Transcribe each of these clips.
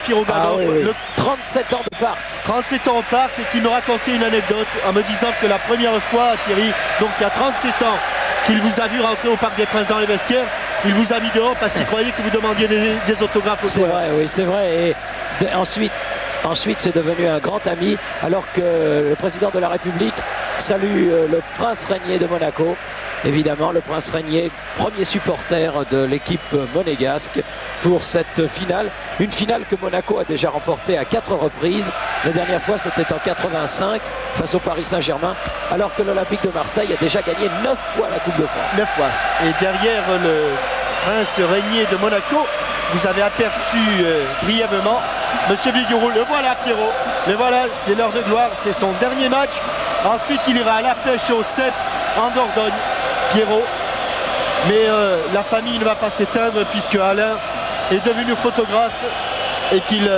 Pierrot Gardon, oui. le 37 ans de parc. 37 ans au parc, et qui me racontait une anecdote en me disant que la première fois, Thierry, donc il y a 37 ans, qu'il vous a vu rentrer au Parc des Princes dans les vestiaires, il vous a mis dehors parce qu'il croyait que vous demandiez des autographes aux C'est joueurs. vrai, oui, c'est vrai. Et ensuite, c'est devenu un grand ami, alors que le président de la République salue le prince régnier de Monaco. Évidemment, le prince régnier, premier supporter de l'équipe monégasque pour cette finale. Une finale que Monaco a déjà remportée à 4 reprises. La dernière fois, c'était en 85 face au Paris Saint-Germain, alors que l'Olympique de Marseille a déjà gagné 9 fois la Coupe de France. 9 fois. Et derrière le prince régnier de Monaco, vous avez aperçu brièvement Monsieur Vigouroux. Le voilà, Pierrot. Le voilà, c'est l'heure de gloire. C'est son dernier match. Ensuite, il ira à la pêche au Cep en Dordogne. Pierrot, mais la famille ne va pas s'éteindre puisque Alain est devenu photographe et qu'il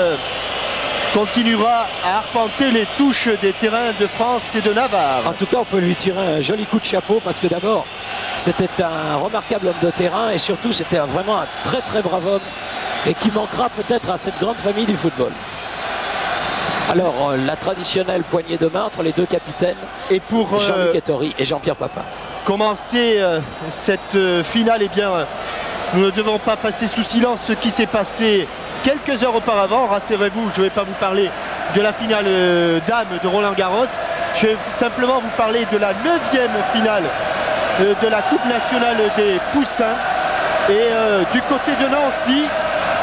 continuera à arpenter les touches des terrains de France et de Navarre. En tout cas, on peut lui tirer un joli coup de chapeau parce que d'abord, c'était un remarquable homme de terrain et surtout, c'était vraiment un très très brave homme et qui manquera peut-être à cette grande famille du football. Alors, la traditionnelle poignée de main entre les deux capitaines, et pour Jean-Luc Ettori et Jean-Pierre Papin. Commencer cette finale, eh bien, nous ne devons pas passer sous silence ce qui s'est passé quelques heures auparavant. Rassurez-vous, je ne vais pas vous parler de la finale dames de Roland-Garros. Je vais simplement vous parler de la 9e finale de la Coupe nationale des Poussins. Et du côté de Nancy,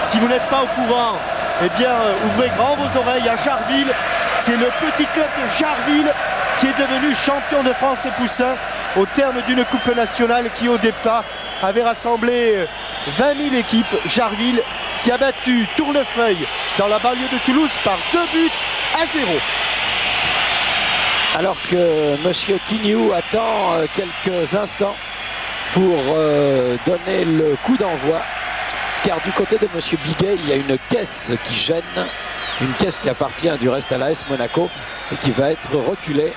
si vous n'êtes pas au courant, eh bien, ouvrez grand vos oreilles à Jarville. C'est le petit club de Jarville qui est devenu champion de France Poussins au terme d'une coupe nationale qui au départ avait rassemblé 20 000 équipes. Jarville qui a battu Tournefeuille dans la banlieue de Toulouse par 2-0. Alors que M. Quignou attend quelques instants pour donner le coup d'envoi, car du côté de M. Biguet, il y a une caisse qui gêne, une caisse qui appartient du reste à l'AS Monaco et qui va être reculée,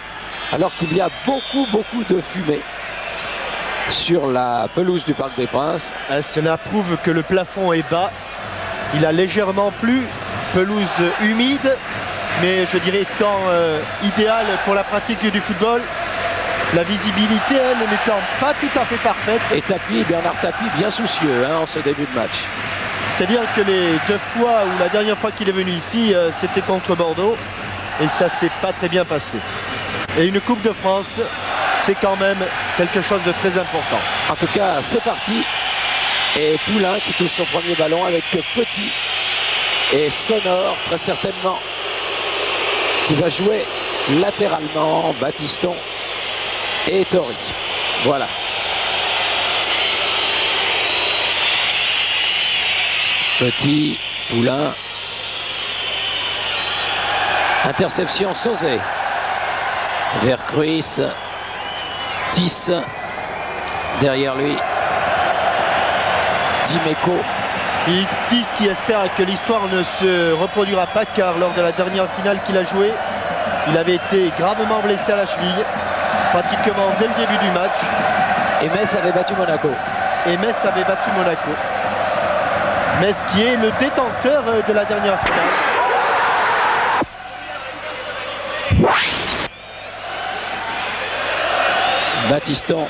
alors qu'il y a beaucoup de fumée sur la pelouse du Parc des Princes. Cela prouve que le plafond est bas. Il a légèrement plu, pelouse humide, mais je dirais temps idéal pour la pratique du football. La visibilité, elle, n'étant pas tout à fait parfaite. Et Tapie, Bernard Tapie, bien soucieux en ce début de match. C'est-à-dire que les deux fois, ou la dernière fois qu'il est venu ici, c'était contre Bordeaux. Et ça s'est pas très bien passé. Et une Coupe de France, c'est quand même quelque chose de très important. En tout cas, c'est parti. Et Poulain qui touche son premier ballon avec Petit et Sonore, très certainement, qui va jouer latéralement Baptiston et Ettori. Voilà. Petit, Poulain. Interception Sauzet. Vercruis. Tisse. Derrière lui. Dimeco. Et Tisse qui espère que l'histoire ne se reproduira pas, car lors de la dernière finale qu'il a jouée, il avait été gravement blessé à la cheville, pratiquement dès le début du match. Et Metz avait battu Monaco. Et Metz avait battu Monaco. Metz qui est le détenteur de la dernière finale. Baptiston.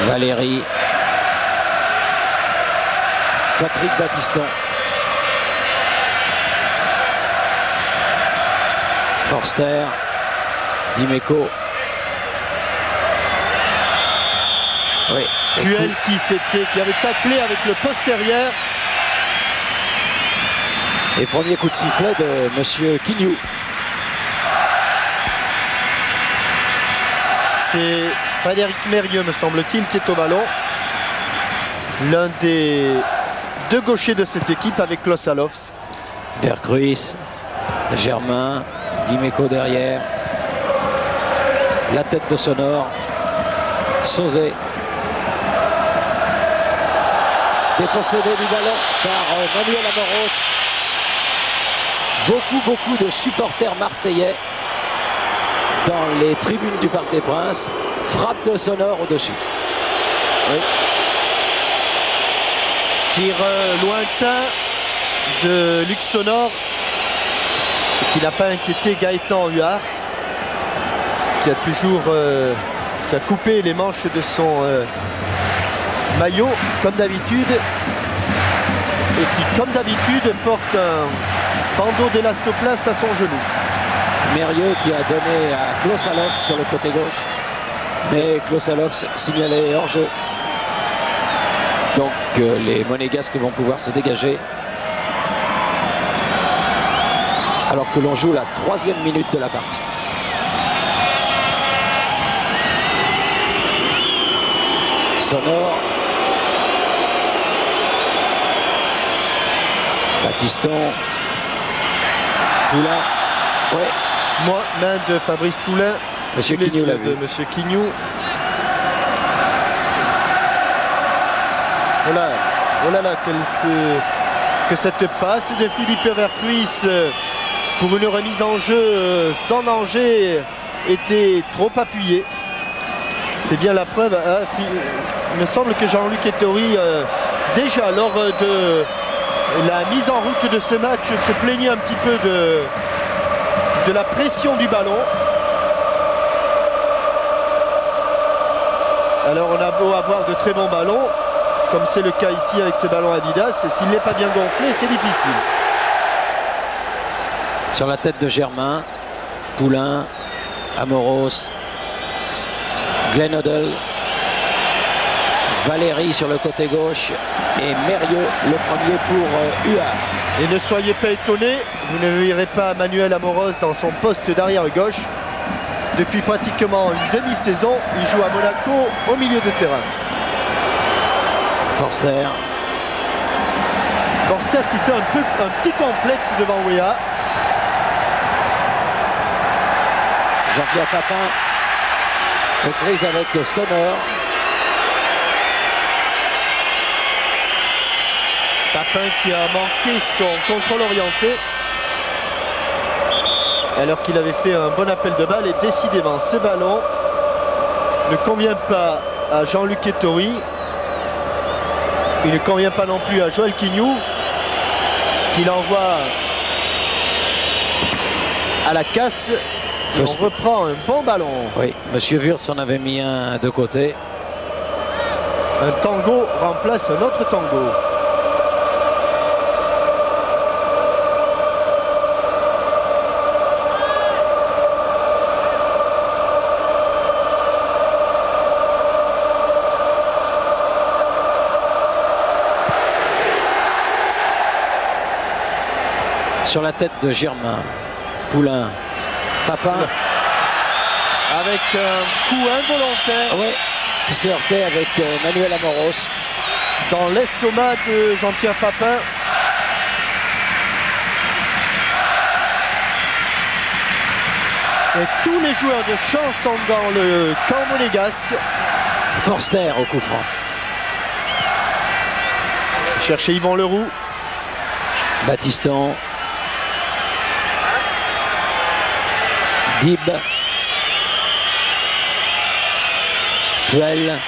Valérie. Patrick Baptiston. Forster. Dimeco. Oui. Puel qui avait taclé avec le postérieur. Et premier coup de sifflet de Monsieur Quignou. C'est Frédéric Mérieux, me semble-t-il, qui est au ballon. L'un des deux gauchers de cette équipe avec Los Alofs. Vercruis, Germain, Dimeco derrière. La tête de Sonore. Sauzet. Dépossédé du ballon par Manuel Amoros. Beaucoup de supporters marseillais dans les tribunes du Parc des Princes. Frappe de Sonore au-dessus. Oui. Tir lointain de Luc Sonor, qui n'a pas inquiété Gaëtan Huard, qui a toujours qui a coupé les manches de son maillot comme d'habitude, et qui comme d'habitude porte un bandeau d'élastoplaste à son genou. Mérieux qui a donné à Klosalov sur le côté gauche, mais Klosalov signalé hors jeu. Donc les Monégasques vont pouvoir se dégager alors que l'on joue la 3e minute de la partie. Sonor, Batiston, Poulain, ouais. Moi, main de Fabrice Poulain. Monsieur Quignou l'a vu. Monsieur Quignou. Voilà, oh là là, que cette passe de Philippe Vercuis pour une remise en jeu sans danger était trop appuyée. C'est bien la preuve. Hein, il me semble que Jean-Luc Ettori, déjà lors de la mise en route de ce match, se plaignait un petit peu de la pression du ballon. Alors on a beau avoir de très bons ballons, comme c'est le cas ici avec ce ballon Adidas, et s'il n'est pas bien gonflé, c'est difficile. Sur la tête de Germain, Poulain, Amoros, Glenn Hoddle, Valéry sur le côté gauche et Mérieux le premier pour Huard. Et ne soyez pas étonnés, vous ne verrez pas Manuel Amoros dans son poste d'arrière gauche. Depuis pratiquement une demi-saison, il joue à Monaco au milieu de terrain. Forster. Forster qui fait un petit complexe devant Wea. Jean-Pierre Papin aux prises avec le Sonor. Papin qui a manqué son contrôle orienté alors qu'il avait fait un bon appel de balle, et décidément ce ballon ne convient pas à Jean-Luc Ettori. Il ne convient pas non plus à Joël Quignou, qui l'envoie à la casse. Et on reprend un bon ballon. Oui, Monsieur Wurtz en avait mis un de côté. Un tango remplace un autre tango. Sur la tête de Germain, Poulain, Papin. Avec un coup involontaire. Oui, qui s'est heurté avec Manuel Amoros. Dans l'estomac de Jean-Pierre Papin. Et tous les joueurs de champ sont dans le camp monégasque. Forster au coup franc. Chercher Yvan Leroux. Batiston. Dib. Puel.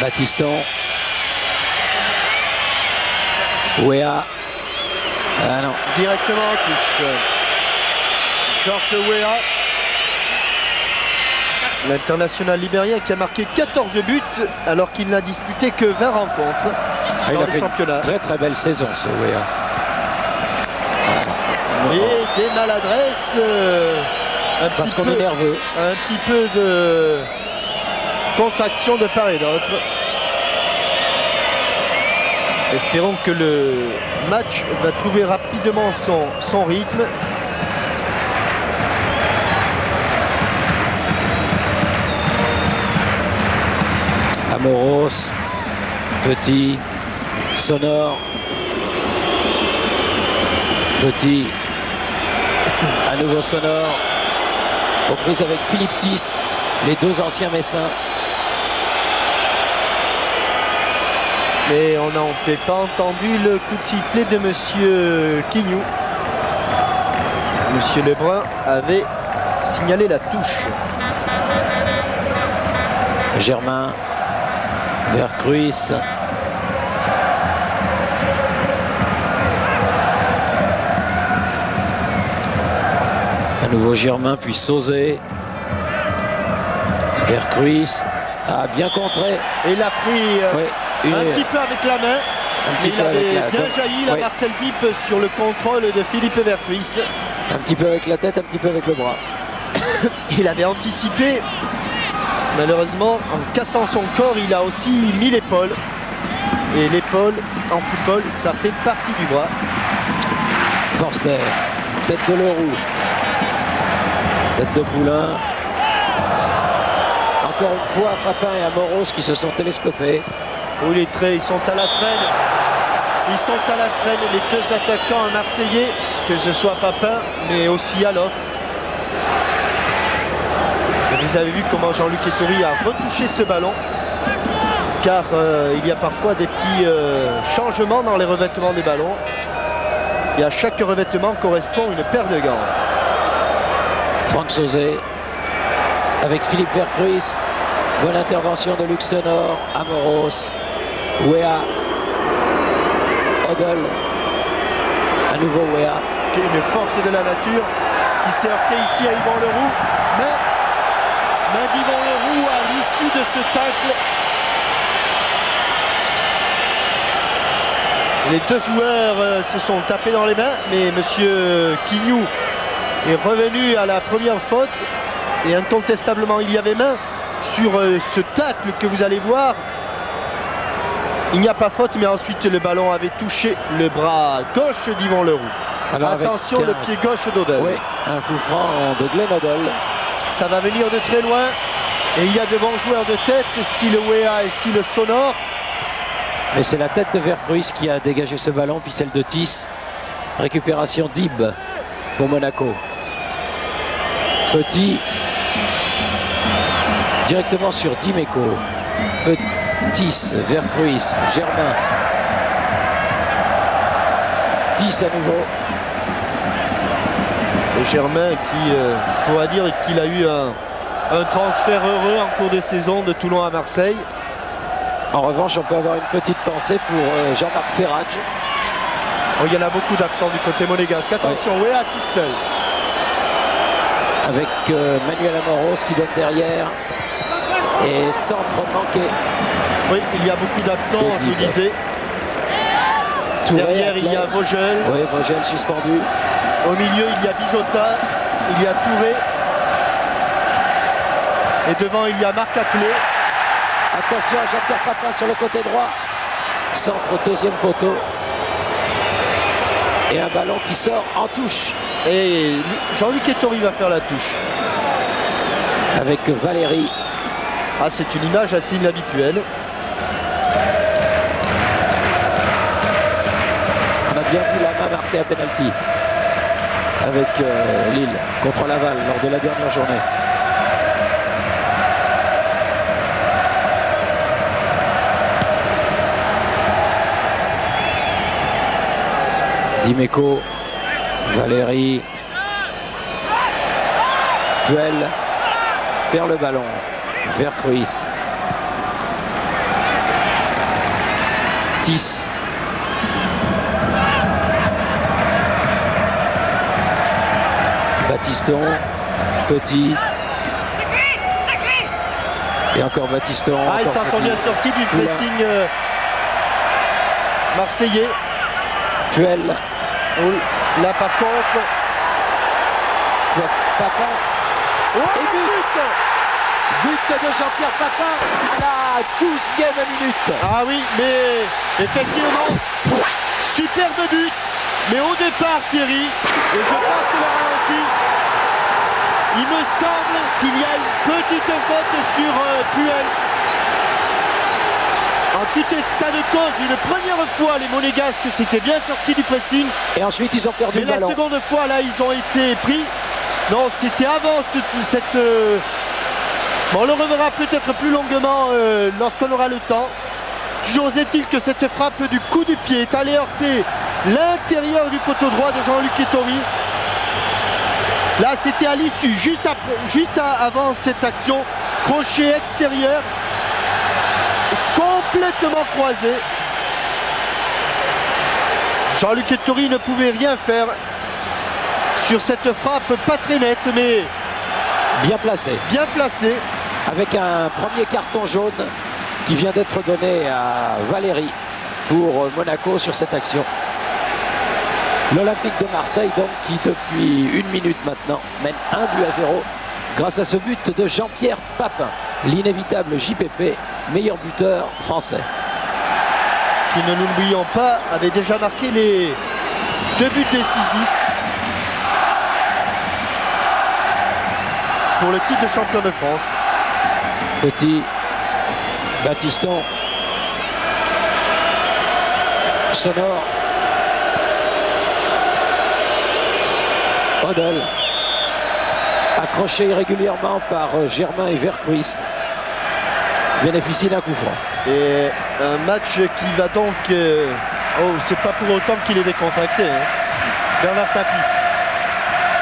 Batiston. Wea. Ah non. Directement en touche. Georges Wea. L'international libérien qui a marqué 14 buts alors qu'il n'a disputé que 20 rencontres dans le championnat. Très très belle saison ce Wea. Et des maladresses, parce qu'on est nerveux. Un petit peu de contraction de part et d'autre. Espérons que le match va trouver rapidement son rythme. Amoros, Petit, Sonor, Petit, à nouveau Sonor, aux prises avec Philippe Thys, les deux anciens Messins. Mais on n'avait pas entendu le coup de sifflet de Monsieur Quignou. Monsieur Lebrun avait signalé la touche. Germain, Vercruis. À nouveau Germain, puis Sauzet. Vercruis a bien contré. Et il a pris un petit peu avec la main. Mais il avait bien jailli la Marcel Diep sur le contrôle de Philippe Vercruis. Un petit peu avec la tête, un petit peu avec le bras. Il avait anticipé. Malheureusement, en cassant son corps, il a aussi mis l'épaule. Et l'épaule, en football, ça fait partie du bras. Forster, tête de Leroux. Tête de Poulain. Encore une fois, Papin et Amoros qui se sont télescopés. Oh, les traits, ils sont à la traîne. Ils sont à la traîne, les deux attaquants marseillais, que ce soit Papin, mais aussi Alof. Vous avez vu comment Jean-Luc Ettori a retouché ce ballon, car il y a parfois des petits changements dans les revêtements des ballons. Et à chaque revêtement correspond une paire de gants. Franck Sauzet avec Philippe Vercruis. Bonne intervention de Luxenor, Amoros, Wea, Odell, à nouveau Wea. Une force de la nature qui s'est heurtée ici à Yvan Leroux. Mais d'Yvan Leroux à l'issue de ce tacle. Les deux joueurs se sont tapés dans les mains, mais monsieur Quignou est revenu à la première faute et incontestablement il y avait main sur ce tacle que vous allez voir. Il n'y a pas faute, mais ensuite le ballon avait touché le bras gauche d'Yvan Leroux. Alors attention, le pied gauche d'Odell. Oui, un coup franc de Glenn Odell. Ça va venir de très loin. Et il y a de bons joueurs de tête, style Wea et style Sonor. Mais c'est la tête de Vercruis qui a dégagé ce ballon, puis celle de Tis. Récupération d'Ib pour Monaco. Petit. Directement sur Dimeco. Tis, Vercruis, Germain. Tis à nouveau. Et Germain qui pourra dire qu'il a eu un transfert heureux en cours de saison de Toulon à Marseille. En revanche, on peut avoir une petite pensée pour Jean-Marc Ferrage. Oh, il y en a beaucoup d'absents du côté monégasque. Attention, Wea tout seul. Avec Manuel Amoros qui donne derrière. Et centre manqué. Oui, il y a beaucoup d'absents, je vous disais. Touré, derrière, il y a Vogel. Oui, Vogel suspendu. Au milieu, il y a Bijota. Il y a Touré. Et devant, il y a Marc Attelé. Attention à Jean-Pierre Papin sur le côté droit. Centre au deuxième poteau. Et un ballon qui sort en touche. Et Jean-Luc Ettori va faire la touche. Avec Valérie. Ah, c'est une image assez inhabituelle. On a bien vu la main marquée à penalty avec Lille contre Laval lors de la dernière journée. Dimeco, Valérie, Puel perd le ballon. Vercruis. Tis. Baptiston. Petit. Et encore Baptiston. Ah, ils s'en sont bien sortis du pressing marseillais. Puel. Là par contre. Papin. Oh, et but. But de Jean-Pierre Papin à la 12e minute. Ah oui, mais effectivement, superbe but. Mais au départ, Thierry, et je passe le ralenti, il me semble qu'il y a une petite faute sur Puel. En tout état de cause, une première fois, les Monégasques s'étaient bien sortis du pressing. Et ensuite, ils ont perdu le ballon. Mais la seconde fois, là, ils ont été pris. Non, c'était avant cette... Bon, on le reverra peut-être plus longuement lorsqu'on aura le temps. Toujours est-il que cette frappe du coup du pied est allée heurter l'intérieur du poteau droit de Jean-Luc Ettori. Là, c'était à l'issue, juste avant cette action. Crochet extérieur. complètement croisé. Jean-Luc Ettori ne pouvait rien faire sur cette frappe pas très nette, mais bien placé. Bien placé. Avec un premier carton jaune qui vient d'être donné à Valéry pour Monaco sur cette action. L'Olympique de Marseille, donc, qui depuis 1 minute maintenant mène 1-0 grâce à ce but de Jean-Pierre Papin, l'inévitable JPP, meilleur buteur français. Qui, ne l'oublions pas, avait déjà marqué les 2 buts décisifs pour le titre de champion de France. Petit, Batiston, Sonore, Odell, accroché irrégulièrement par Germain et Vercruis, bénéficie d'un coup franc. Et un match qui va donc... oh, c'est pas pour autant qu'il est décontracté. Hein. Bernard Tapie,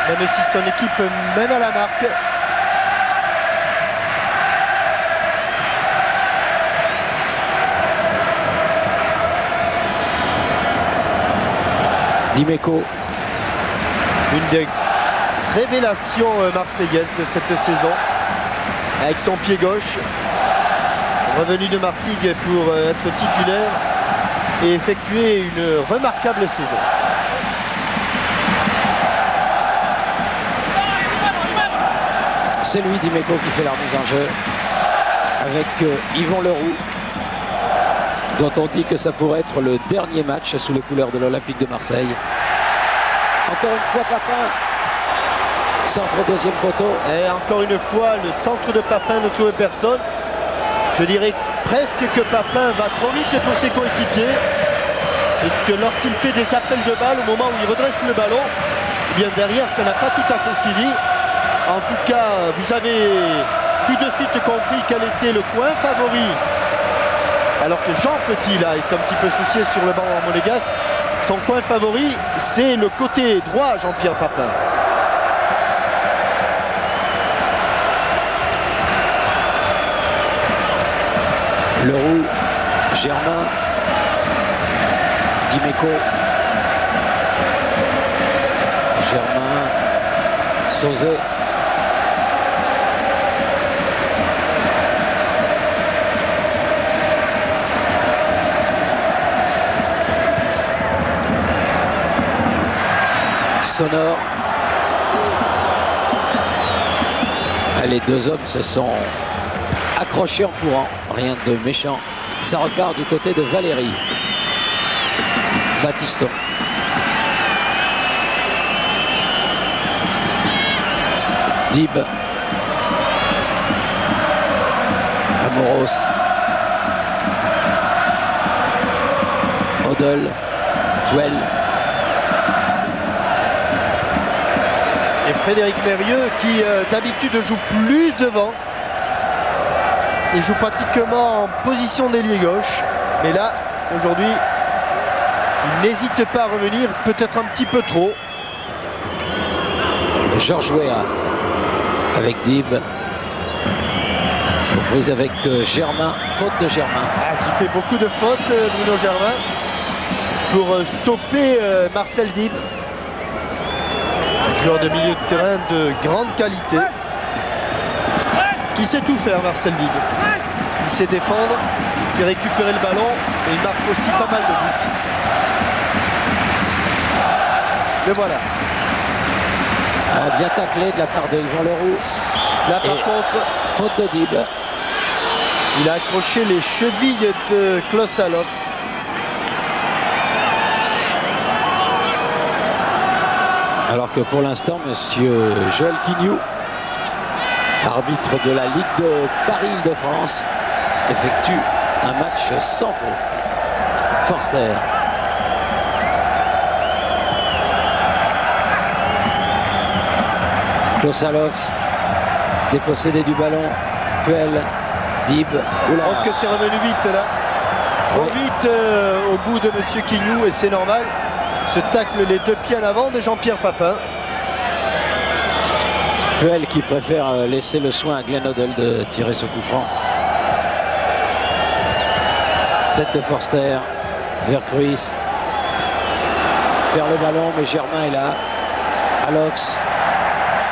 même si son équipe mène à la marque. Dimeco. Une des révélations marseillaises de cette saison. Avec son pied gauche. Revenu de Martigues pour être titulaire et effectuer une remarquable saison. C'est lui, Dimeco, qui fait la remise en jeu avec Yvon Leroux, dont on dit que ça pourrait être le dernier match sous les couleurs de l'Olympique de Marseille. Encore une fois, Papin, centre deuxième poteau. Et encore une fois, le centre de Papin ne trouve personne. Je dirais presque que Papin va trop vite pour ses coéquipiers et que lorsqu'il fait des appels de balle, au moment où il redresse le ballon, eh bien derrière, ça n'a pas tout à fait suivi. En tout cas, vous avez tout de suite compris quel était le coin favori. Alors que Jean Petit, là, est un petit peu soucié sur le banc monégasque. Son coin favori, c'est le côté droit, Jean-Pierre Papin. Leroux, Germain, Dimeco, Germain, Sauzet. Sonore. Les deux hommes se sont accrochés en courant, rien de méchant. Ça repart du côté de Valéry. Batiston. Dib. Amoros. Odell. Tuel. Et Frédéric Mérieux qui d'habitude joue plus devant. Il joue pratiquement en position d'ailier gauche. Mais là, aujourd'hui, il n'hésite pas à revenir, peut-être un petit peu trop. Georges Weah avec Dib. Reprise avec Germain, faute de Germain. Qui fait beaucoup de fautes, Bruno Germain, pour stopper Marcel Dib. Un joueur de milieu de terrain de grande qualité. Qui sait tout faire, Marcel Dib. Il sait défendre, il sait récupérer le ballon et il marque aussi pas mal de buts. Le voilà. Bien taclé de la part de Yvon Leroux. Là par contre, faute de Dib. Il a accroché les chevilles de Klaus Allofs. Alors que pour l'instant, monsieur Joël Quignou, arbitre de la Ligue de Paris-Île-de-France, effectue un match sans faute. Forster. Klaus Allofs, dépossédé du ballon. Puel, Dib. Oh, que c'est revenu vite là. Trop vite au bout de monsieur Quignou et c'est normal. Ce tacle les deux pieds à l'avant de Jean-Pierre Papin. Puel qui préfère laisser le soin à Glenn Odell de tirer ce coup franc. Tête de Forster vers Cruyff. Perd le ballon, mais Germain est là. Alofs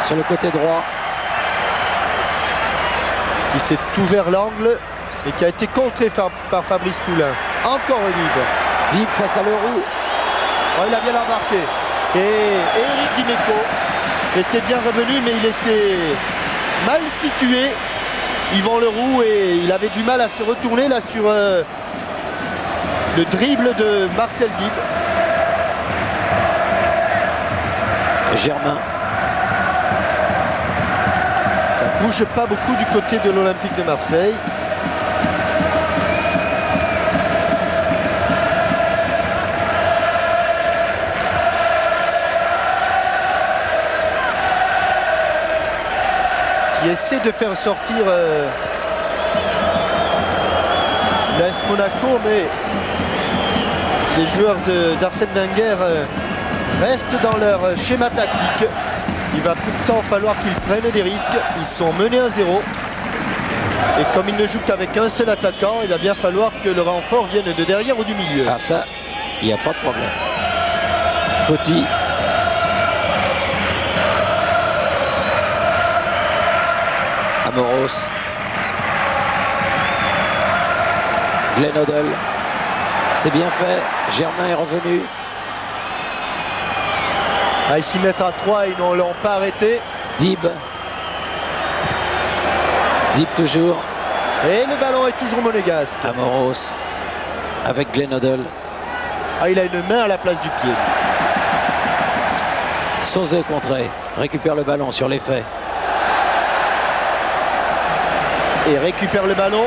sur le côté droit. Qui s'est ouvert l'angle et qui a été contré par Fabrice Poulain. Encore Dib. Dib face à Leroux. Oh, il a bien embarqué. Et Eric Dimeco était bien revenu, mais il était mal situé. Yvan Leroux, et il avait du mal à se retourner là sur le dribble de Marcel Dib. Germain. Ça bouge pas beaucoup du côté de l'Olympique de Marseille. Qui essaie de faire sortir l'AS Monaco, mais les joueurs d'Arsène Wenger restent dans leur schéma tactique. Il va pourtant falloir qu'ils prennent des risques. Ils sont menés à 0. Et comme ils ne jouent qu'avec un seul attaquant, il va bien falloir que le renfort vienne de derrière ou du milieu. Ah ça, il n'y a pas de problème. Coty. Amoros. Glenn Hoddle. C'est bien fait. Germain est revenu. Ah, ils s'y mettent à 3, ils ne l'ont pas arrêté. Dib. Dib toujours. Et le ballon est toujours monégasque. Amoros avec Glenn Hoddle. Ah, il a une main à la place du pied. Sauzet contré. Récupère le ballon sur l'effet. Et récupère le ballon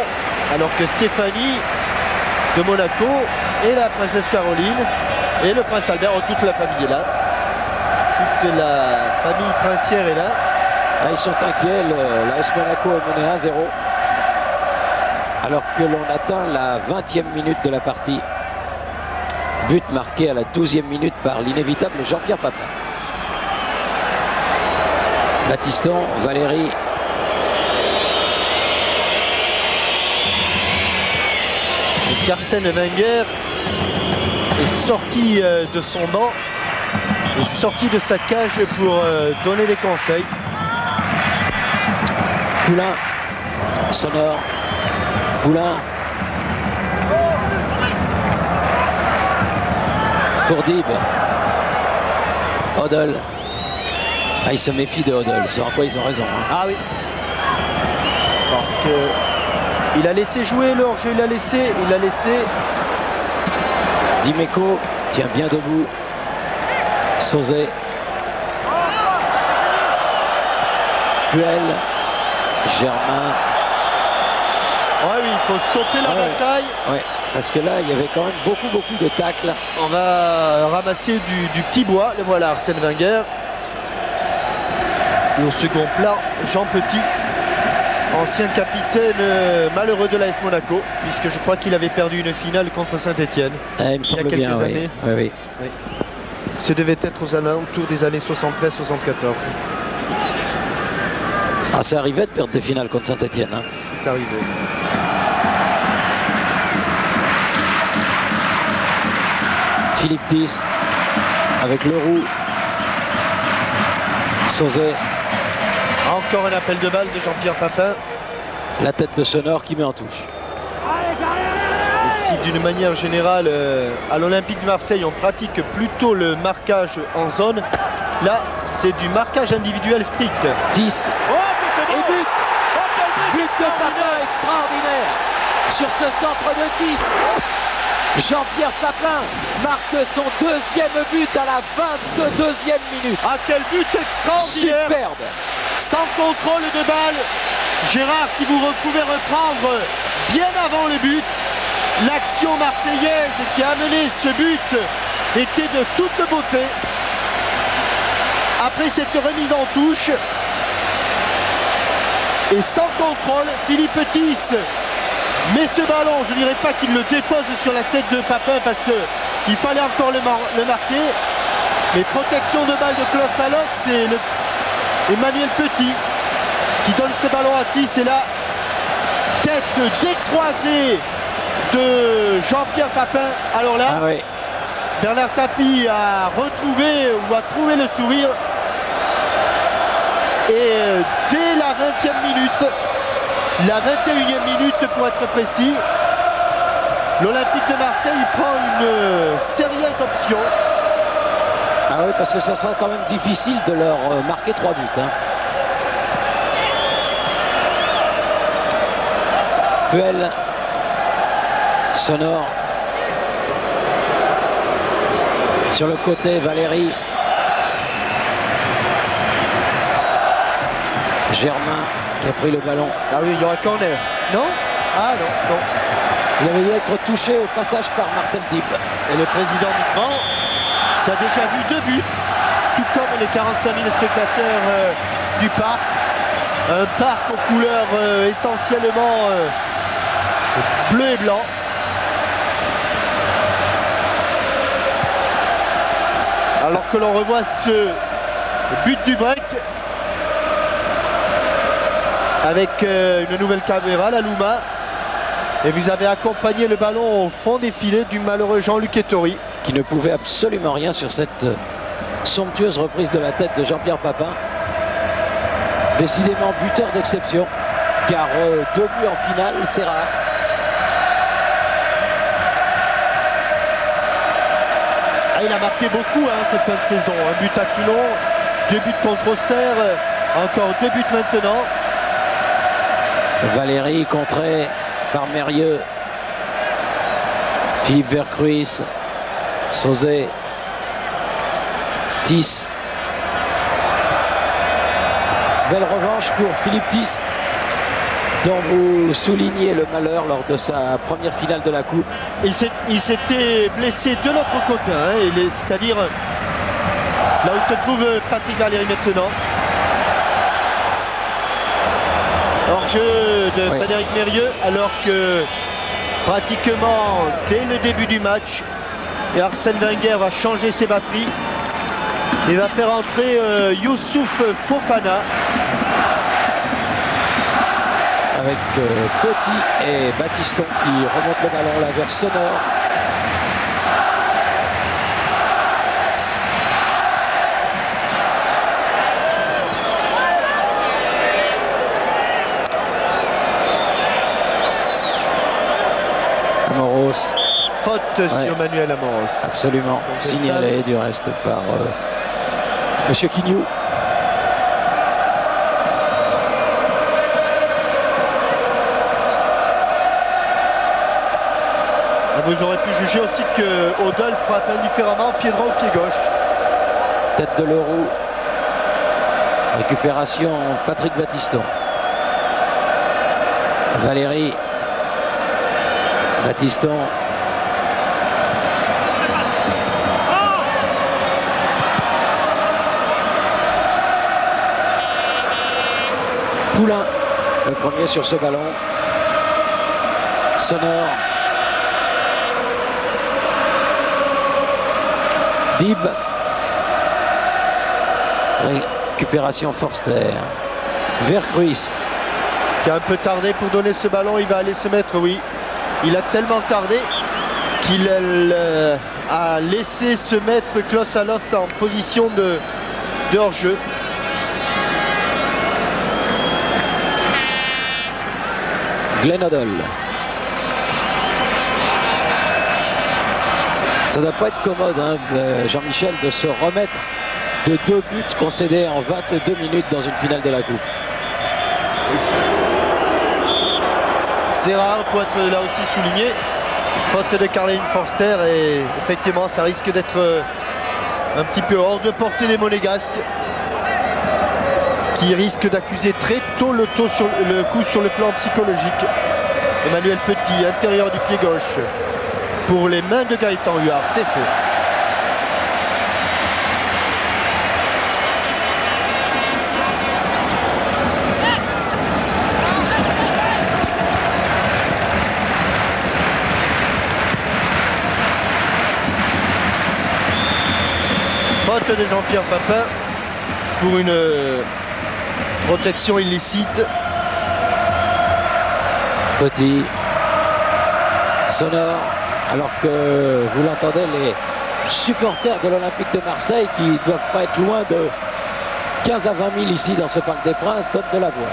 alors que Stéphanie de Monaco et la princesse Caroline et le prince Albert, toute la famille est là. Toute la famille princière est là. Ah, ils sont inquiets, l'AS Monaco est mené 1-0 alors que l'on atteint la 20e minute de la partie. But marqué à la 12e minute par l'inévitable Jean-Pierre Papin. Batiston, Valéry. Arsène Wenger est sorti de son banc, est sorti de sa cage pour donner des conseils. Poulain, Sonore, Poulain. Pour Dib. Hoddle. Ah, il se méfie de Hoddle, c'est en quoi ils ont raison. Hein. Ah oui. Parce que il a laissé jouer le hors-jeu, il a laissé. Dimeco tient bien debout. Sauzet. Puel. Germain. Ouais, oui, il faut stopper la bataille. Ouais, parce que là, il y avait quand même beaucoup de tacles. On va ramasser du petit bois. Le voilà, Arsène Wenger. Et au second plan, Jean Petit. Ancien capitaine malheureux de l'AS Monaco, puisque je crois qu'il avait perdu une finale contre Saint-Etienne il me semble y a quelques bien, années. Oui. Ce devait être aux alentours des années 73-74. Ah, ça arrivait de perdre des finales contre Saint-Etienne. Hein. C'est arrivé. Philippe Thys avec Leroux. Sauzet. Encore un appel de balle de Jean-Pierre Papin. La tête de Sonore qui met en touche. Et si d'une manière générale, à l'Olympique de Marseille, on pratique plutôt le marquage en zone, là, c'est du marquage individuel strict. 10. Oh, mais c'est bon. Et but. But de Papin extraordinaire. Sur ce centre de Thys. Jean-Pierre Papin marque son deuxième but à la 22e minute. Ah, quel but extraordinaire. Superbe. Sans contrôle de balle. Gérard, si vous pouvez reprendre bien avant le but, l'action marseillaise qui a amené ce but était de toute beauté. Après cette remise en touche et sans contrôle, Philippe Thys met ce ballon, je ne dirais pas qu'il le dépose sur la tête de Papin parce qu'il fallait encore le marquer, mais protection de balle de Klaus Allofs, c'est Emmanuel Petit qui donne ce ballon à Thys, et là, tête décroisée de Jean-Pierre Papin. Alors là, oui. Bernard Tapie a retrouvé ou a trouvé le sourire. Et dès la 20e minute, la 21e minute pour être précis, l'Olympique de Marseille prend une sérieuse option. Ah oui, parce que ça sera quand même difficile de leur marquer 3 buts. Hein. Puel, Sonore. Sur le côté, Valérie. Germain qui a pris le ballon. Ah oui, il y aura corner. Non? Ah non, non. Il avait dû être touché au passage par Marcel Dib. Et le président Mitterrand, qui a déjà vu 2 buts, tout comme les 45 000 spectateurs du parc. Un parc aux couleurs essentiellement bleu et blanc. Alors que l'on revoit ce but du break avec une nouvelle caméra, la Luma. Et vous avez accompagné le ballon au fond des filets du malheureux Jean-Luc Ettori. Qui ne pouvait absolument rien sur cette somptueuse reprise de la tête de Jean-Pierre Papin. Décidément buteur d'exception, car 2 buts en finale, c'est rare. Ah, il a marqué beaucoup cette fin de saison. Un but à Toulon, 2 buts contre Auxerre, encore 2 buts maintenant. Valérie contré par Mérieux. Philippe Vercruis, Sauzet, Thys. Belle revanche pour Philippe Thys, dont vous soulignez le malheur lors de sa première finale de la Coupe. Il s'était blessé de l'autre côté, c'est-à-dire là où se trouve Patrick Valéry maintenant. Hors-jeu de Frédéric Mérieux, alors que pratiquement dès le début du match, et Arsène Wenger va changer ses batteries. Il va faire entrer Youssouf Fofana. Avec Petit et Baptiston qui remontent le ballon là vers Sonore. Amoros. Faute sur Manuel Amoros. Absolument. Signalé du reste par Monsieur Quignou. Vous aurez pu juger aussi que Odol frappe indifféremment pied droit ou pied gauche. Tête de Leroux. Récupération Patrick Baptiston. Valérie. Baptiston. Poulain, le premier sur ce ballon. Sonore. Dib. Récupération Forster. Vercruis. Qui a un peu tardé pour donner ce ballon. Il va aller se mettre, oui. Il a tellement tardé qu'il a laissé se mettre Klaus Allofs en position de hors-jeu. Glenn Hoddle. Ça ne doit pas être commode, Jean-Michel, de se remettre de 2 buts concédés en 22 minutes dans une finale de la Coupe. C'est rare pour être là aussi souligné. Faute de Caroline Forster et effectivement ça risque d'être un petit peu hors de portée des Monégasques qui risquent d'accuser très tôt le coup sur le plan psychologique. Emmanuel Petit, intérieur du pied gauche pour les mains de Gaëtan Huard, c'est fait. Faute de Jean-Pierre Papin pour une protection illicite. Petit. sonore, alors que vous l'entendez, les supporters de l'Olympique de Marseille, qui ne doivent pas être loin de 15 à 20 000 ici dans ce Parc des Princes, donnent de la voix.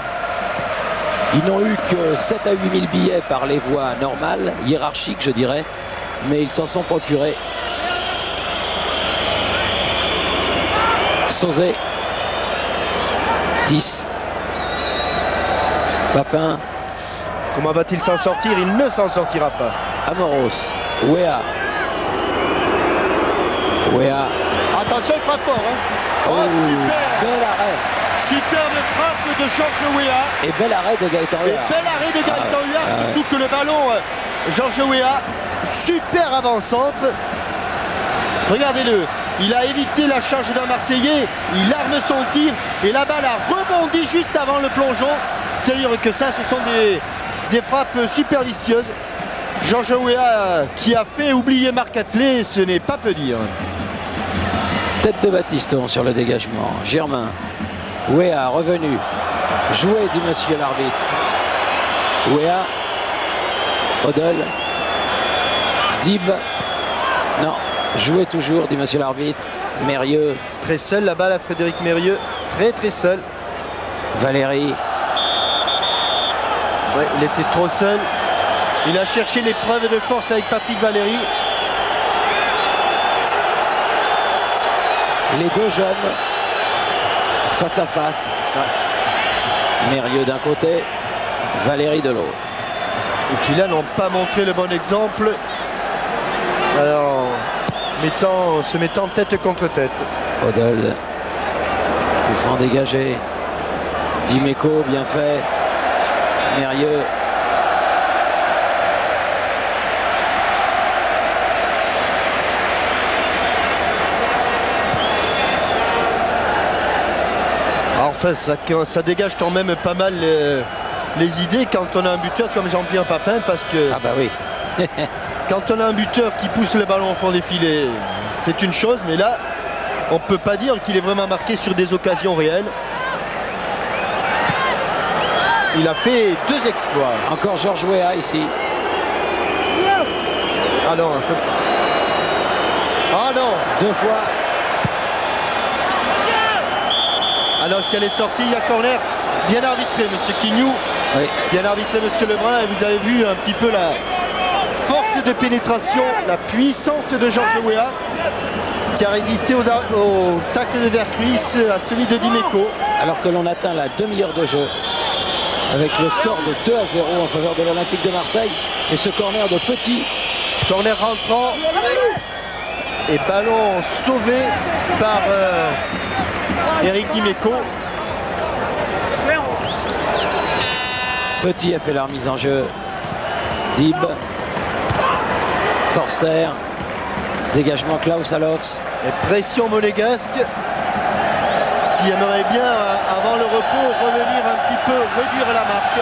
Ils n'ont eu que 7 à 8 000 billets par les voies normales, hiérarchiques je dirais, mais ils s'en sont procurés. Sauzet, 10. Papin. Comment va-t-il s'en sortir? Il ne s'en sortira pas. Amoros, Wea. Wea. Attention, il frappe fort. Hein. Oh, super! Bel arrêt. Superbe frappe de Georges Weah. Et bel arrêt de Gaëtan Et Huard. bel arrêt de Gaëtan Huard, surtout que le ballon, Georges Weah, super avant-centre. Regardez-le, il a évité la charge d'un Marseillais, il arme son tir et la balle a rebondi juste avant le plongeon. C'est-à-dire que ça, ce sont des frappes super vicieuses. Georges Weah qui a fait oublier Marc Attelé, ce n'est pas peu dire. Tête de Battiston sur le dégagement. Germain. Weah revenu. Joué, dit monsieur l'arbitre. Weah. Odell. Dib. Non. Joué toujours, dit monsieur l'arbitre. Mérieux. Très seul la balle à Frédéric Mérieux. Très seul. Valéry. Ouais, il était trop seul. Il a cherché l'épreuve de force avec Patrick Valéry. Les deux jeunes face à face. Mérieux d'un côté, Valéry de l'autre. Et qui là n'ont pas montré le bon exemple. Alors, se mettant tête contre tête. Odell. Couffant dégagé. Dimeco, bien fait. Mérieux. Enfin, ça dégage quand même pas mal les idées quand on a un buteur comme Jean-Pierre Papin, parce que Ah bah oui. quand on a un buteur qui pousse le ballon au fond des filets, c'est une chose, mais là, on ne peut pas dire qu'il est vraiment marqué sur des occasions réelles. Il a fait 2 exploits. Encore Georges Weah ici. Ah non. Ah non. 2 fois. Alors si elle est sortie, il y a corner. Bien arbitré, monsieur Quignou. Oui. Bien arbitré, monsieur Lebrun. Et vous avez vu un petit peu la force de pénétration, la puissance de Georges Weah, qui a résisté au tacle de Vercuis, à celui de Dimeco. Alors que l'on atteint la demi-heure de jeu avec le score de 2 à 0 en faveur de l'Olympique de Marseille. Et ce corner de Petit. Corner rentrant. Et ballon sauvé par Eric Dimeco. Petit a fait la remise en jeu. Dib. Forster. Dégagement Klaus Allofs. Et pression monégasque qui aimerait bien, avant le repos, revenir un petit peu, réduire la marque.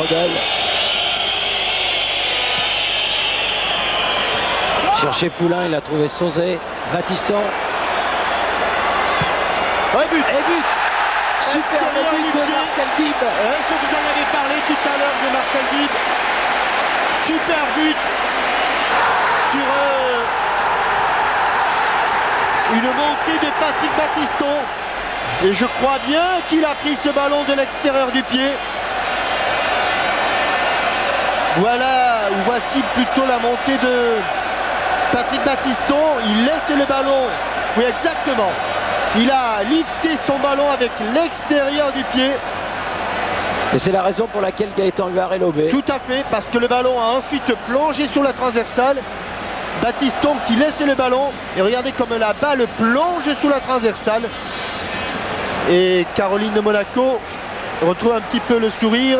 Odell. Cherché Poulain, il a trouvé Sauzet. Battiston. Ouais, but. Et but. Super but de Marcel Dib. Je vous en avais parlé tout à l'heure de Marcel Dib. Super but sur une montée de Patrick Battiston. Et je crois bien qu'il a pris ce ballon de l'extérieur du pied. Voilà, ou voici plutôt la montée de Patrick Battiston. Il laisse le ballon. Oui, exactement. Il a lifté son ballon avec l'extérieur du pied. Et c'est la raison pour laquelle Gaëtan Huard est lobé. Tout à fait, parce que le ballon a ensuite plongé sur la transversale. Battiston qui laisse le ballon. Et regardez comme la balle plonge sous la transversale. Et Caroline de Monaco retrouve un petit peu le sourire.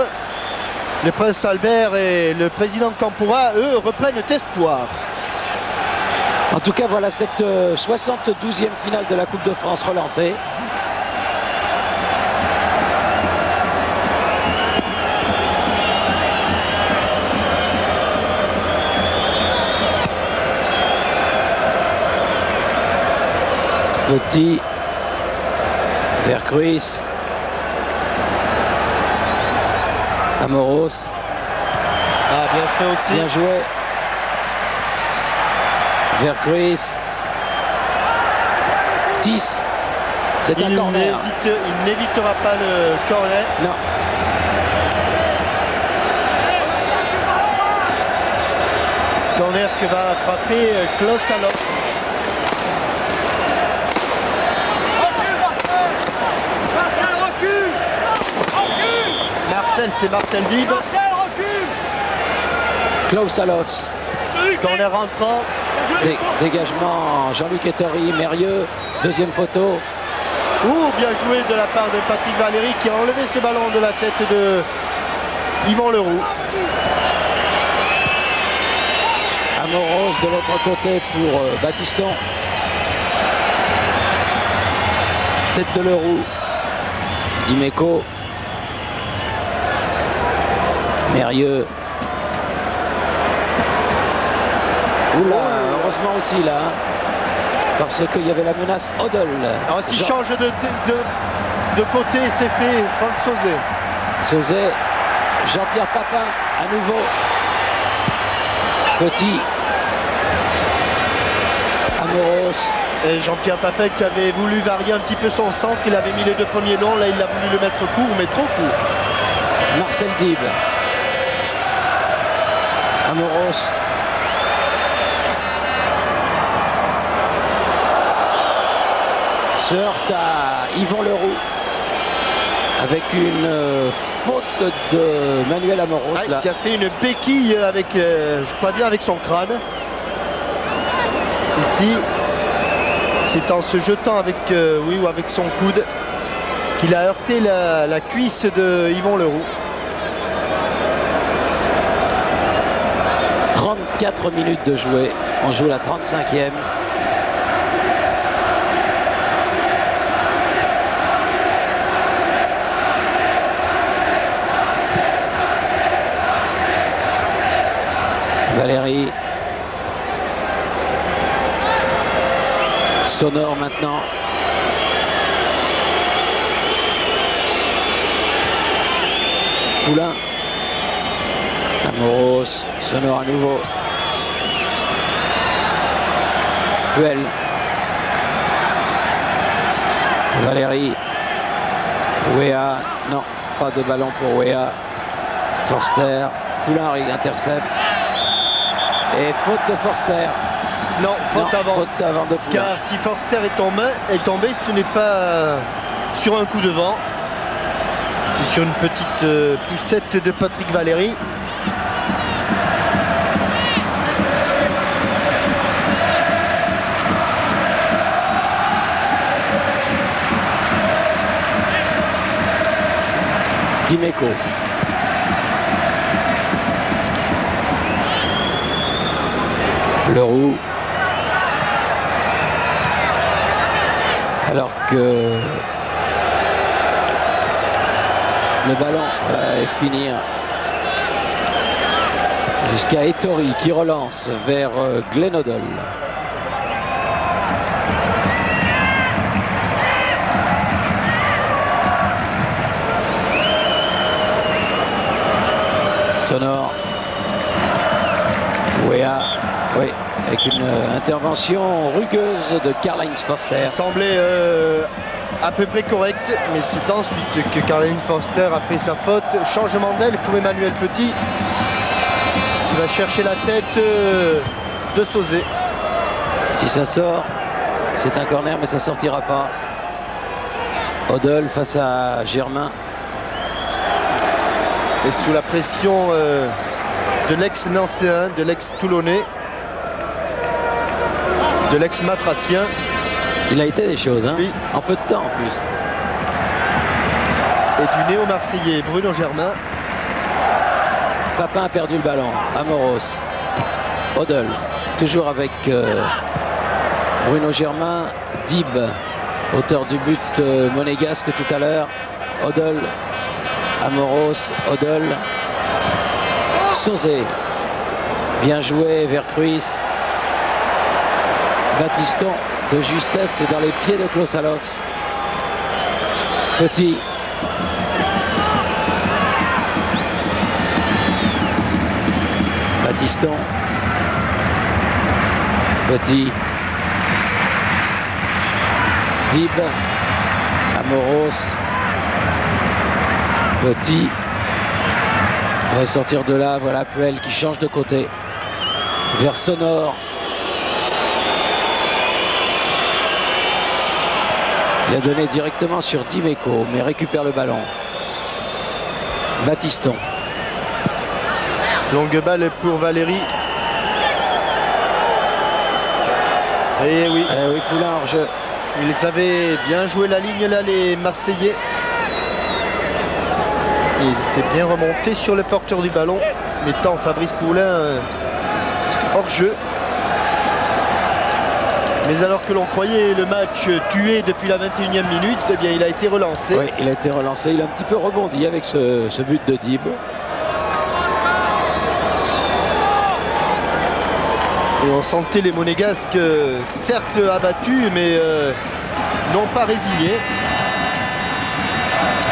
Le prince Albert et le président Campura, eux, reprennent espoir. En tout cas, voilà cette 72e finale de la Coupe de France relancée. Petit, Vercuis, Amoros. Ah, bien fait aussi. Bien joué. Vercruis. 10. C'est un corner. Il n'évitera pas le corner. Non. Corner que va frapper Klaus Allofs. Marcel, c'est Marcel Dib. Klaus Allofs. Corner rentrant. Dégagement Jean-Luc Ettori, Mérieux, deuxième poteau. Bien joué de la part de Patrick Valéry qui a enlevé ce ballon de la tête de Yvan Leroux. Amoros de l'autre côté pour Battiston. Tête de Leroux. Dimeco. Mérieux. Oula, heureusement aussi là. Parce qu'il y avait la menace Odell. Alors s'il change de côté, c'est fait. Franck Sauzet. Sauzet. Jean-Pierre Papin à nouveau. Petit. Amoros. Et Jean-Pierre Papin qui avait voulu varier un petit peu son centre. Il avait mis les deux premiers longs. Là, il a voulu le mettre court, mais trop court. Marcel Dib. Amoros. Se heurte à Yvan Leroux avec une faute de Manuel Amoros là. Qui a fait une béquille avec, je crois bien, avec son crâne. Ici, c'est en se jetant avec, ou avec son coude qu'il a heurté la cuisse de Yvan Leroux. 34 minutes de jouer. On joue la 35e. Valéry. Sonore maintenant. Poulain. Amoros. Sonore à nouveau. Puel. Valéry. Wea. Non, pas de ballon pour Wea. Forster. Poulain intercepte. Et faute de Forster. Non, faute avant. Faute avant de Poulain. Car si Forster est tombé, ce n'est pas sur un coup de vent. C'est sur une petite poussette de Patrick Valéry. Dimeco. Leroux. Alors que le ballon va finir jusqu'à Ettori qui relance vers Glenn Odell. Sonore. Wea. Oui, avec une intervention rugueuse de Karl-Heinz Forster. Qui semblait à peu près correct, mais c'est ensuite que Karl-Heinz Forster a fait sa faute. Changement d'aile pour Emmanuel Petit, qui va chercher la tête de Sauzet. Si ça sort, c'est un corner, mais ça sortira pas. Odell face à Germain. Et sous la pression de l'ex-Nancéen, de l'ex-Toulonnais, de l'ex-Matrassien. Il a été des choses, hein, oui. En peu de temps en plus. Et du néo-marseillais Bruno Germain. Papin a perdu le ballon. Amoros. Odell. Toujours avec Bruno Germain. Dib, auteur du but monégasque tout à l'heure. Odell. Amoros. Odell. Sauzet. Bien joué. Vercruis. Battiston de justesse dans les pieds de Klaus Allofs. Petit. Batiston. Petit. Dib. Amoros. Petit. Il va sortir de là. Voilà Puel qui change de côté. Vers Sonor. Il a donné directement sur Dimeco, mais récupère le ballon. Batiston. Longue balle pour Valérie. Et oui. Oui, Poulain hors jeu. Ils avaient bien joué la ligne là, les Marseillais. Ils étaient bien remontés sur le porteur du ballon, mettant Fabrice Poulain hors jeu. Mais alors que l'on croyait le match tué depuis la 21e minute, eh bien il a été relancé. Oui, il a été relancé. Il a un petit peu rebondi avec ce but de Dib. Et on sentait les Monégasques, certes abattus, mais non pas résignés.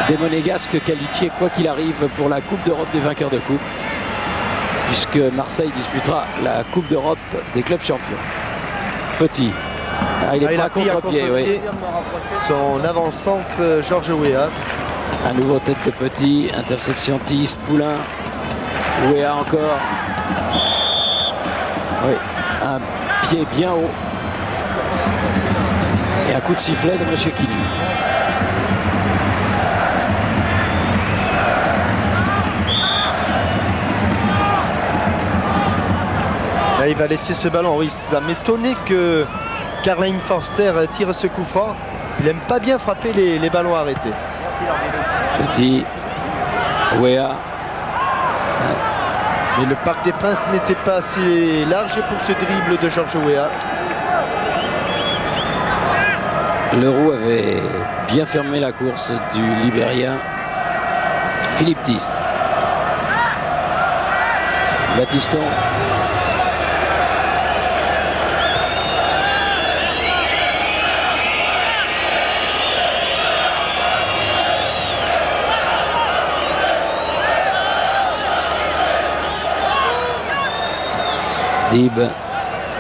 Des Monégasques qualifiés, quoi qu'il arrive, pour la Coupe d'Europe des vainqueurs de coupe, puisque Marseille disputera la Coupe d'Europe des clubs champions. Petit. Il a pris à contre-pied, oui. Son avant-centre, Georges Weah. Un nouveau tête de Petit, interception Tis, Poulain, Weah encore. Oui, un pied bien haut. Et un coup de sifflet de M. Kili. Là, il va laisser ce ballon. Oui, ça m'étonnait que Karl-Heinz Forster tire ce coup franc. Il n'aime pas bien frapper les ballons arrêtés. Petit, Weah. Mais le Parc des Princes n'était pas assez large pour ce dribble de Georges Weah. Leroux avait bien fermé la course du Libérien Philippe Tis. Batiston. Dib.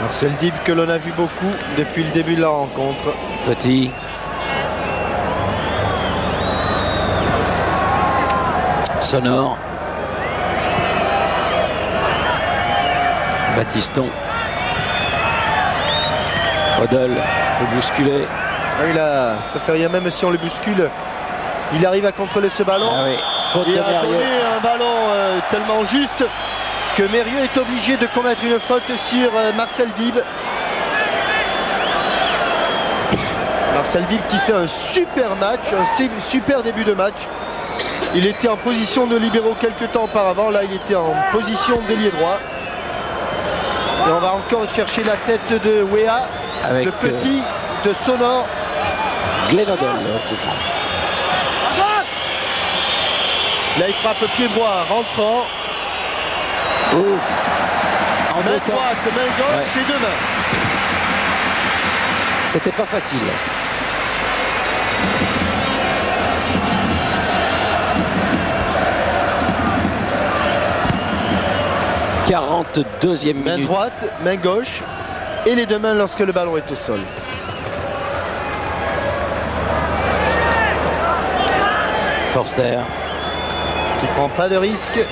Marcel Dib que l'on a vu beaucoup depuis le début de la rencontre. Petit. Sonor. Batiston. Odell peut bousculer. Ah, ça fait rien même si on le bouscule. Il arrive à contrôler ce ballon. Ah oui, faute et de a Mérieux. donné un ballon tellement juste que Mérieux est obligé de commettre une faute sur Marcel Dib. Marcel Dib qui fait un super match, un super début de match. Il était en position de libéraux quelques temps auparavant. Là, il était en position d'ailier droit. Et on va encore chercher la tête de Weah, avec de Petit, de Sonor. Glenn Odell, le coup franc. Là, il frappe pied droit, rentrant. Ouf. En Main deux temps. droite, main gauche et deux mains. C'était pas facile. « 42e minute. Main droite, main gauche et les deux mains lorsque le ballon est au sol. Forster. Qui prend pas de risque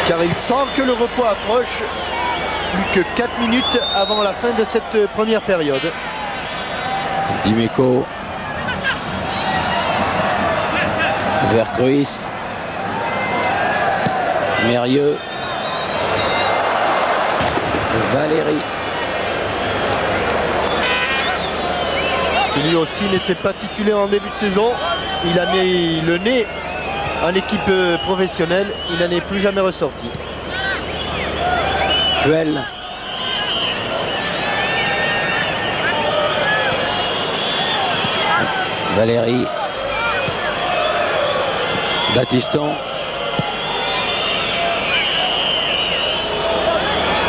car il sent que le repos approche. Plus que 4 minutes avant la fin de cette première période. Dimeco. Vercruis. Mérieux. Valérie. Qui lui aussi n'était pas titulaire en début de saison. Il a mis le nez en équipe professionnelle. Il n'en est plus jamais ressorti. Puel. Valérie. Batiston.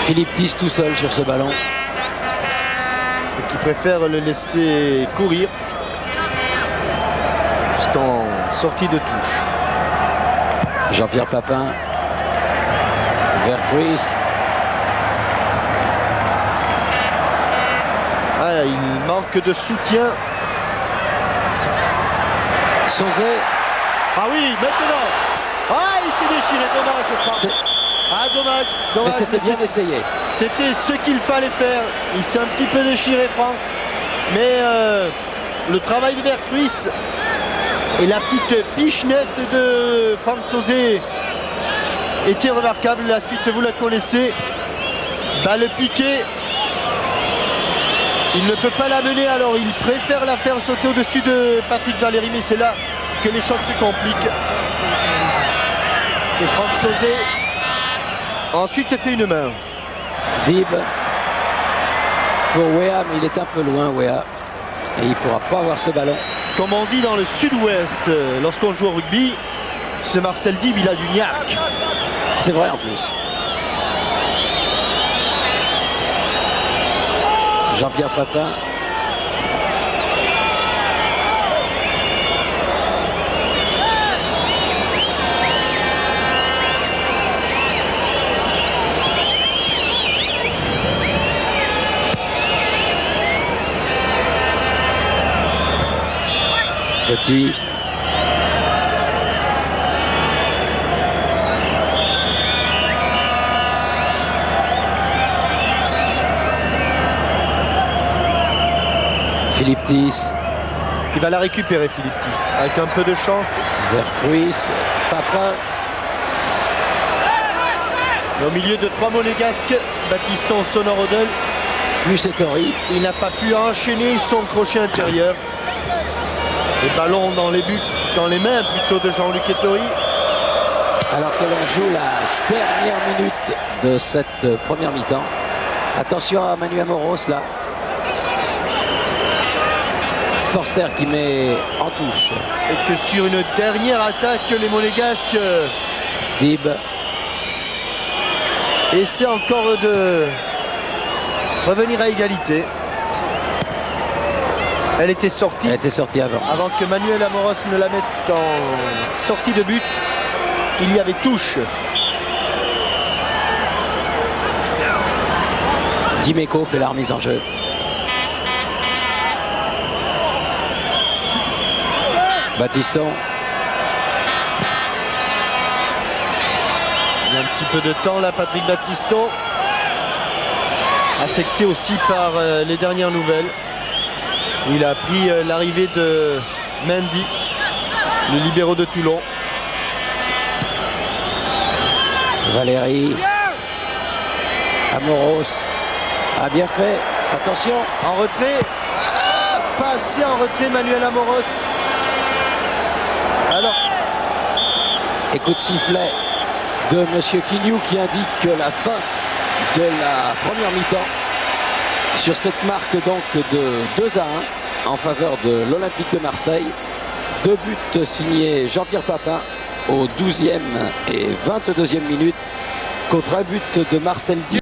Philippe Tis tout seul sur ce ballon. Qui préfère le laisser courir jusqu'en sortie de touche. Jean-Pierre Papin. Vercruis. Ah, il manque de soutien. Sauzet. Ah oui, maintenant. Ah, il s'est déchiré, dommage, je crois. Ah, dommage, dommage. Mais c'était bien essayé. C'était ce qu'il fallait faire. Il s'est un petit peu déchiré, Franck. Mais le travail de Vercruis et la petite pichenette de Franck Sauzet était remarquable. La suite, vous la connaissez. Balle piquée. Il ne peut pas la mener, alors il préfère la faire sauter au-dessus de Patrick Valéry, mais c'est là que les choses se compliquent. Et Franck Sauzet ensuite fait une main. Dib pour Wea, mais il est un peu loin, Wea. Et il ne pourra pas avoir ce ballon. Comme on dit dans le sud-ouest, lorsqu'on joue au rugby, ce Marcel Dib, il a du niaque. C'est vrai en plus. Jean-Pierre Papin. Petit. Philippe Thys. Il va la récupérer, Philippe Thys, avec un peu de chance. Vercruis, Papin. Et au milieu de trois monégasques, Baptiston, Sonorodel. Plus Ettori. Il n'a pas pu enchaîner son crochet intérieur. Les ballons dans les buts, dans les mains plutôt de Jean-Luc Ettori. Alors que l'on joue la dernière minute de cette première mi-temps. Attention à Manu Amoros là. Forster qui met en touche. Et que sur une dernière attaque, les monégasques Dib. essaient encore de revenir à égalité. Elle était sortie. Elle était sortie avant. Avant que Manuel Amoros ne la mette en sortie de but, il y avait touche. Dimeco fait la remise en jeu. Baptiston. Il y a un petit peu de temps là, Patrick Baptiston. Affecté aussi par les dernières nouvelles. Il a appris l'arrivée de Mendy, le libéraux de Toulon. Valéry. Amoros a bien fait. Attention. En retrait. Passé en retrait Manuel Amoros. Alors. Écoute sifflet de Monsieur Quignou qui indique la fin de la première mi-temps. Sur cette marque donc de 2-1 en faveur de l'Olympique de Marseille. 2 buts signés Jean-Pierre Papin au 12e et 22e minute contre un but de Marcel Dib.